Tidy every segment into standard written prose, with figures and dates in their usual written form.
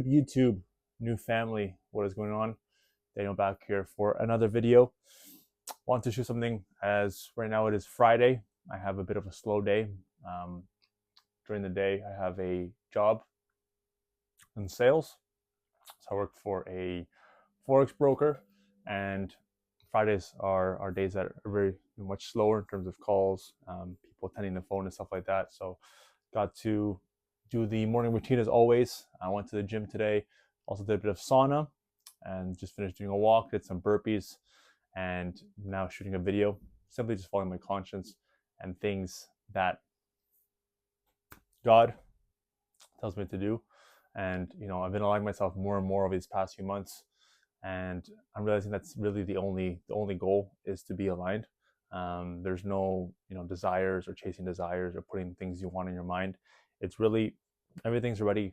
YouTube, new family, what is going on? Daniel back here for another video. Want to shoot something as right now it is Friday. I have a bit of a slow day. Um, During the day, I have a job in sales. So I work for a Forex broker, and Fridays are days that are very much slower in terms of calls, people attending the phone and stuff like that. So got to do the morning routine as always. I went to the gym today, also did a bit of sauna, and just finished doing a walk, did some burpees, and now shooting a video, simply just following my conscience and things that God tells me to do. And I've been allowing myself more and more over these past few months, and I'm realizing that's really the only goal is to be aligned. There's no desires or chasing desires or putting things you want in your mind. It's really everything's already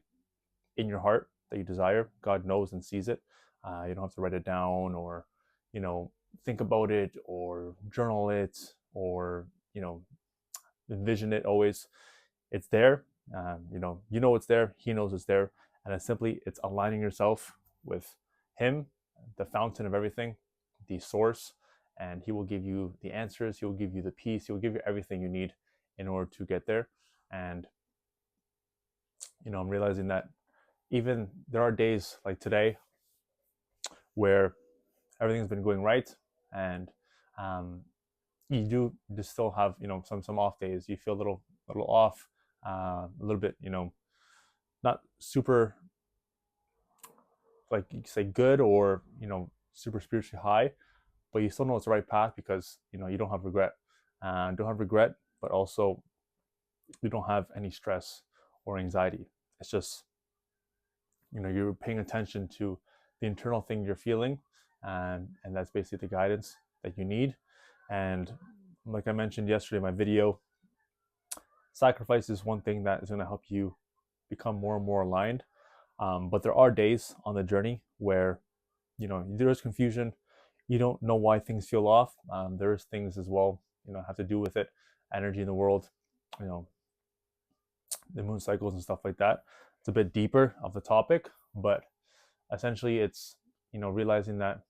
in your heart that you desire. God knows and sees it. You don't have to write it down or you know think about it or journal it or envision it. Always, it's there. It's there. He knows it's there, and it's aligning yourself with Him, the fountain of everything, the source, and He will give you the answers. He will give you the peace. He will give you everything you need in order to get there. And I'm realizing that even there are days like today where everything's been going right, and um, you do just still have some off days. You feel a little off, a little bit not super, like you say, good or super spiritually high, but you still know it's the right path because you don't have regret. Don't have regret, but also you don't have any stress or anxiety. It's just you're paying attention to the internal thing you're feeling, and that's basically the guidance that you need. And like I mentioned yesterday in my video, sacrifice is one thing that is going to help you become more and more aligned. But there are days on the journey where there is confusion. You don't know why things feel off. There's things as well have to do with it, energy in the world, you know the moon cycles and stuff like that. It's a bit deeper of the topic, but essentially it's realizing that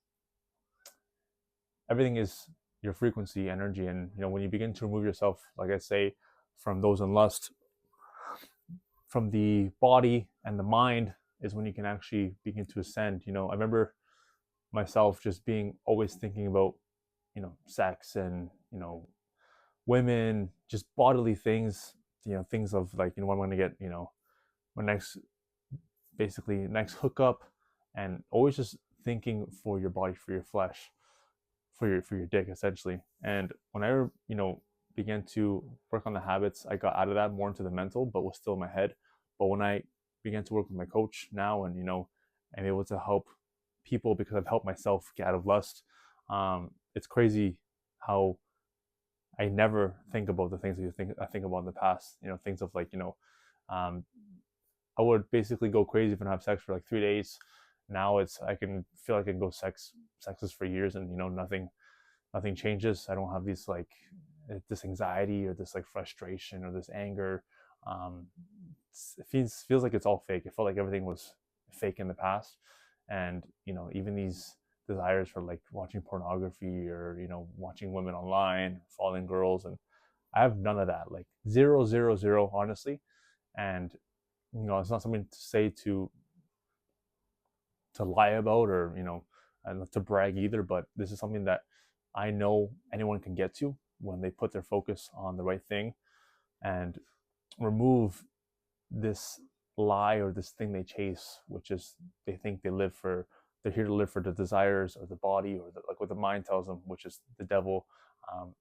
everything is your frequency, energy, and when you begin to remove yourself, like I say, from those in lust, from the body and the mind, is when you can actually begin to ascend. I remember myself just being always thinking about sex and women, just bodily things, things of like what I'm going to get, my next, basically next hookup, and always just thinking for your body, for your flesh, for your dick essentially. And when I began to work on the habits, I got out of that more into the mental, but was still in my head. But when I began to work with my coach now, and I'm able to help people because I've helped myself get out of lust. It's crazy how I never think about the things that I think about in the past. Things of like um, I would basically go crazy if I have sex for like 3 days. Now I can feel like I can go sexes for years, and nothing changes. I don't have these like this anxiety or this like frustration or this anger. Um, it feels like it's all fake. It felt like everything was fake in the past, and even these desires for like watching pornography or watching women online, following girls, and I have none of that. Like zero, zero, zero, honestly. And it's not something to say to lie about or and to brag either, but this is something that I know anyone can get to when they put their focus on the right thing and remove this lie or this thing they chase, which is they think they're here to live for the desires of the body or like what the mind tells them, which is the devil, um,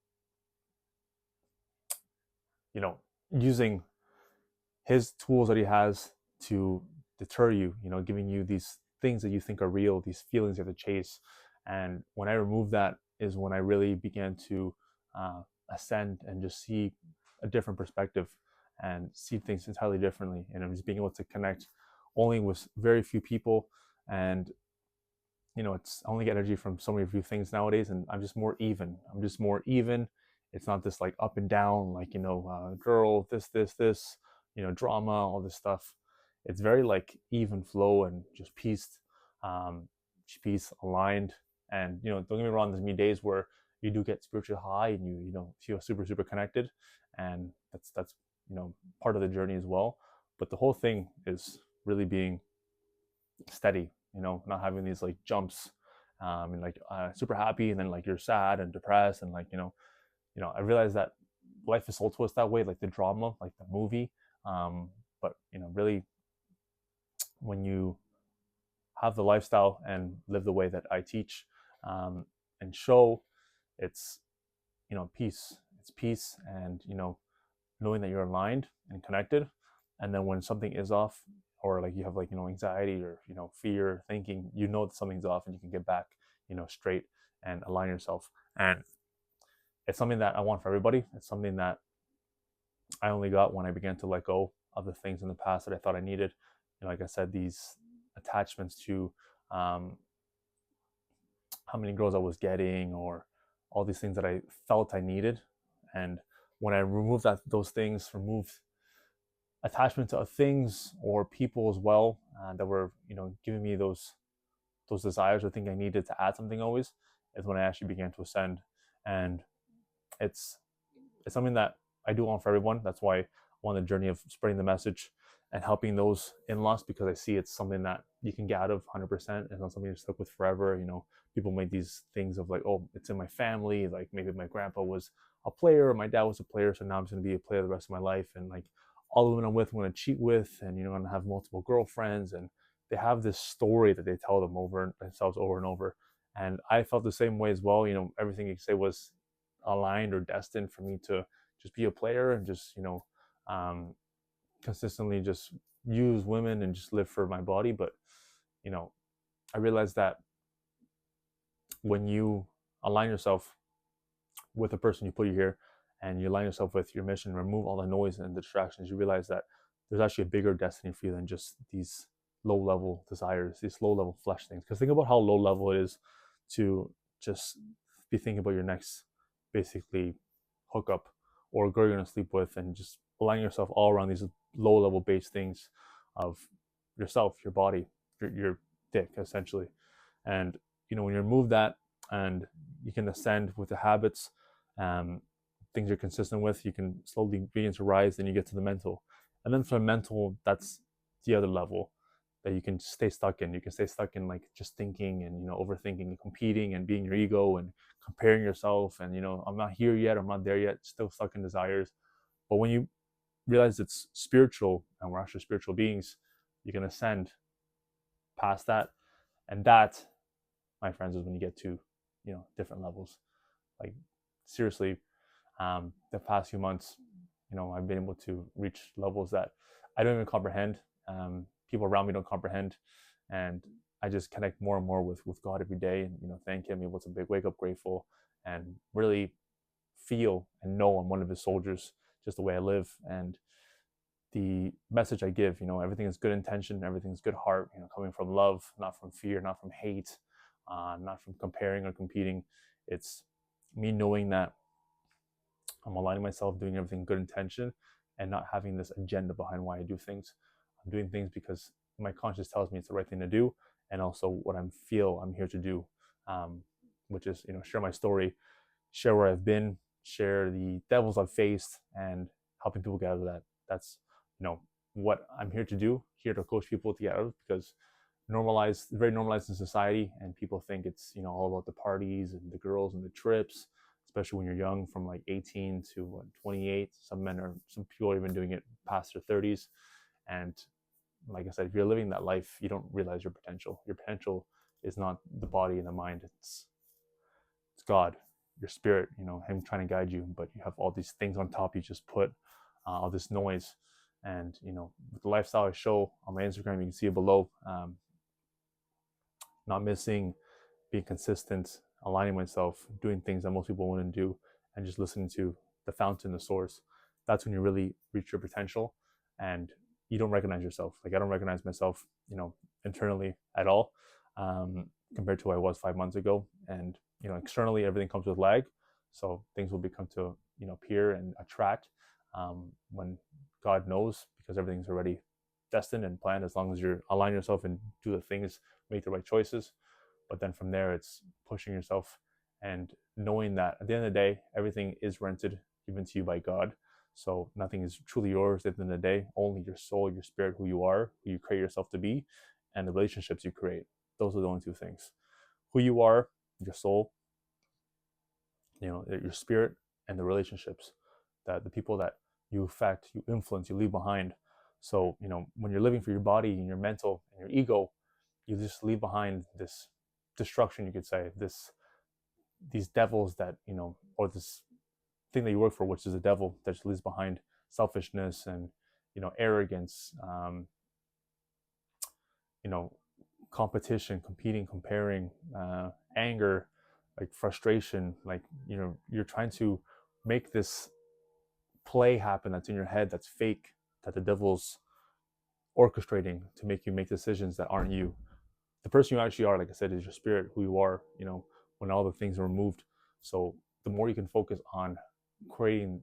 using his tools that he has to deter you, giving you these things that you think are real, these feelings you have to chase. And when I removed that is when I really began to ascend and just see a different perspective and see things entirely differently. And I'm just being able to connect only with very few people. And it's I only get energy from so many few things nowadays, and I'm just more even. It's not this like up and down, like girl, this, drama, all this stuff. it's very like even flow and just peace aligned. And don't get me wrong, there's gonna be days where you do get spiritually high and you feel super connected, and that's part of the journey as well. But the whole thing is really being steady, not having these like jumps, and like super happy and then like you're sad and depressed and like I realize that life is sold to us that way, like the drama, like the movie. But really, when you have the lifestyle and live the way that I teach, and show, it's peace. It's peace, and knowing that you're aligned and connected. And then when something is off, or like you have like anxiety or fear thinking, that something's off, and you can get back straight and align yourself. And it's something that I want for everybody. It's something that I only got when I began to let go of the things in the past that I thought I needed. Like I said, these attachments to how many girls I was getting, or all these things that I felt I needed. And when I removed those things, removed attachment to things or people as well, that were giving me those desires or think I needed to add something always, is when I actually began to ascend. And it's something that I do want for everyone. That's why I'm on the journey of spreading the message and helping those in loss, because I see it's something that you can get out of 100%. It's not something you're stuck with forever. People make these things of like, oh, it's in my family. Like maybe my grandpa was a player or my dad was a player, so now I'm just going to be a player the rest of my life. And like all the women I'm with, I'm going to cheat with, and I'm going to have multiple girlfriends. And they have this story that they tell themselves over and over. And I felt the same way as well. Everything you say was aligned or destined for me to just be a player and just consistently just use women and just live for my body. But I realized that when you align yourself with the person you put you here, and you align yourself with your mission, remove all the noise and the distractions, you realize that there's actually a bigger destiny for you than just these low level desires, these low level flesh things. Because think about how low level it is to just be thinking about your next basically hookup or girl you're gonna sleep with, and just aligning yourself all around these low level base things of yourself, your body, your dick essentially. And when you remove that and you can ascend with the habits, things you're consistent with, you can slowly begin to rise. Then you get to the mental, and then from the mental, that's the other level that you can stay stuck in. You can stay stuck in like just thinking and overthinking and competing and being your ego and comparing yourself, and I'm not here yet, I'm not there yet, still stuck in desires. But when you realize it's spiritual and we're actually spiritual beings, you can ascend past that. And that, my friends, is when you get to different levels. Like seriously, the past few months, I've been able to reach levels that I don't even comprehend. People around me don't comprehend, and I just connect more and more with God every day, and thank Him. Able to wake up grateful and really feel and know I'm one of His soldiers, just the way I live and the message I give. Everything is good intention, everything's good heart. Coming from love, not from fear, not from hate, not from comparing or competing. It's me knowing that I'm aligning myself, doing everything good intention, and not having this agenda behind why I do things. I'm doing things because my conscience tells me it's the right thing to do, and also what I feel I'm here to do, which is share my story, share where I've been, share the devils I've faced, and helping people get out of that. That's what I'm here to do. Here to coach people to get out of, because very normalized in society, and people think it's all about the parties and the girls and the trips, especially when you're young, from like 18 to 28. Some people are even doing it past their 30s. And like I said, if you're living that life, you don't realize your potential. Your potential is not the body and the mind. It's God, your spirit, Him trying to guide you. But you have all these things on top. You just put all this noise. And with the lifestyle I show on my Instagram, you can see it below. Not missing, being consistent, aligning myself, doing things that most people wouldn't do, and just listening to the fountain, the source. That's when you really reach your potential, and you don't recognize yourself. Like I don't recognize myself, internally at all, compared to who I was 5 months ago. And externally, everything comes with lag, so things will become to appear and attract when God knows, because everything's already destined and planned, as long as you align yourself and do the things, make the right choices. But then from there, it's pushing yourself and knowing that at the end of the day, everything is rented, given to you by God. So nothing is truly yours at the end of the day. Only your soul, your spirit, who you are, who you create yourself to be, and the relationships you create. Those are the only two things. Who you are, your soul, your spirit, and the relationships, that the people that you affect, you influence, you leave behind. So, when you're living for your body and your mental and your ego, you just leave behind this destruction, you could say, these devils that, or this thing that you work for, which is a devil that just leaves behind selfishness and, arrogance, competition, competing, comparing, anger, like frustration, like, you're trying to make this play happen that's in your head, that's fake, that the devil's orchestrating to make you make decisions that aren't you. The person you actually are, like I said, is your spirit, who you are, when all the things are removed. So the more you can focus on creating,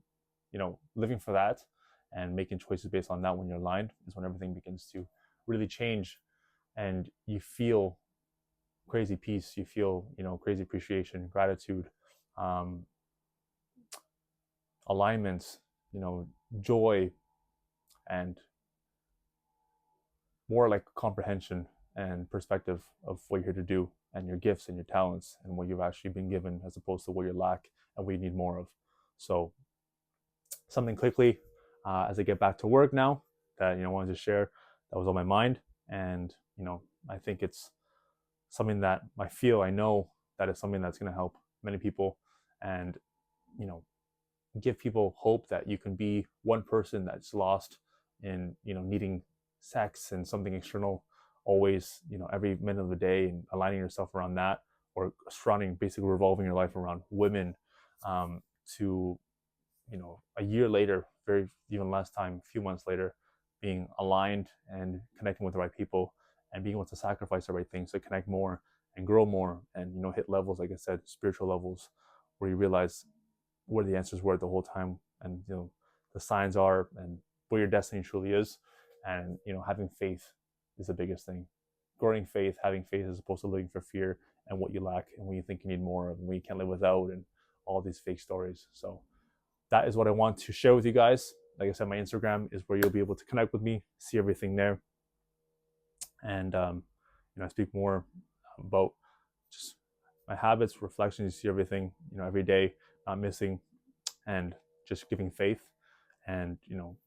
living for that and making choices based on that, when you're aligned, is when everything begins to really change, and you feel crazy peace, you feel, crazy appreciation, gratitude, alignment, joy, and more like comprehension and perspective of what you're here to do, and your gifts and your talents and what you've actually been given, as opposed to what you lack and what you need more of. So something quickly, as I get back to work now, that, wanted to share, that was on my mind. And, I think it's something that I know that is something that's going to help many people, and, give people hope that you can be one person that's lost in, needing sex and something external always, every minute of the day, and aligning yourself around that, or surrounding, basically revolving your life around women, to, a year later, very even less time, a few months later, being aligned and connecting with the right people, and being able to sacrifice the right things to connect more and grow more, and, hit levels, like I said, spiritual levels, where you realize where the answers were the whole time, and, the signs are, and where your destiny truly is. And, having faith is the biggest thing. Growing faith, having faith, as opposed to living for fear and what you lack and what you think you need more of and what you can't live without, and all these fake stories. So that is what I want to share with you guys. Like I said, my Instagram is where you'll be able to connect with me, see everything there. And, I speak more about just my habits, reflections. You see everything, every day, not missing, and just giving faith. And,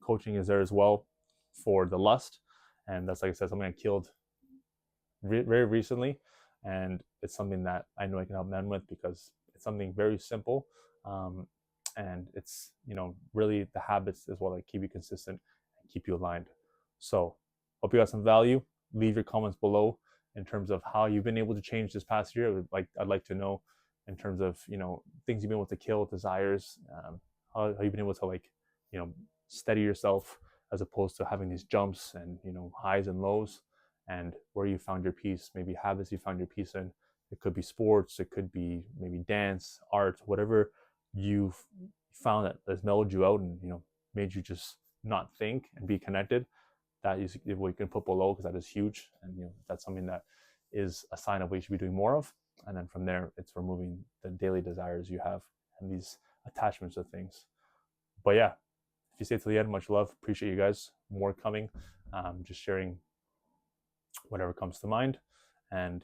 coaching is there as well for the lust. And that's, like I said, something I killed very recently. And it's something that I know I can help men with, because it's something very simple. And it's, really the habits as well that keep you consistent and keep you aligned. So hope you got some value. Leave your comments below in terms of how you've been able to change this past year. I'd like to know, in terms of, things you've been able to kill, desires, how you've been able to, like, steady yourself, as opposed to having these jumps and, highs and lows, and where you found your peace, maybe habits you found your peace in. It could be sports, it could be maybe dance, art, whatever you've found that has mellowed you out and, made you just not think and be connected. That is what you can put below, because that is huge. And, that's something that is a sign of what you should be doing more of. And then from there, it's removing the daily desires you have and these attachments to things. But yeah, if you stay to the end, much love. Appreciate you guys. More coming. Just sharing whatever comes to mind. And,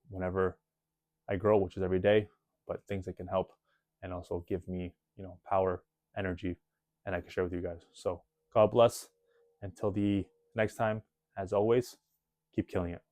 whenever I grow, which is every day, but things that can help and also give me, power, energy, and I can share with you guys. So God bless. Until the next time, as always, keep killing it.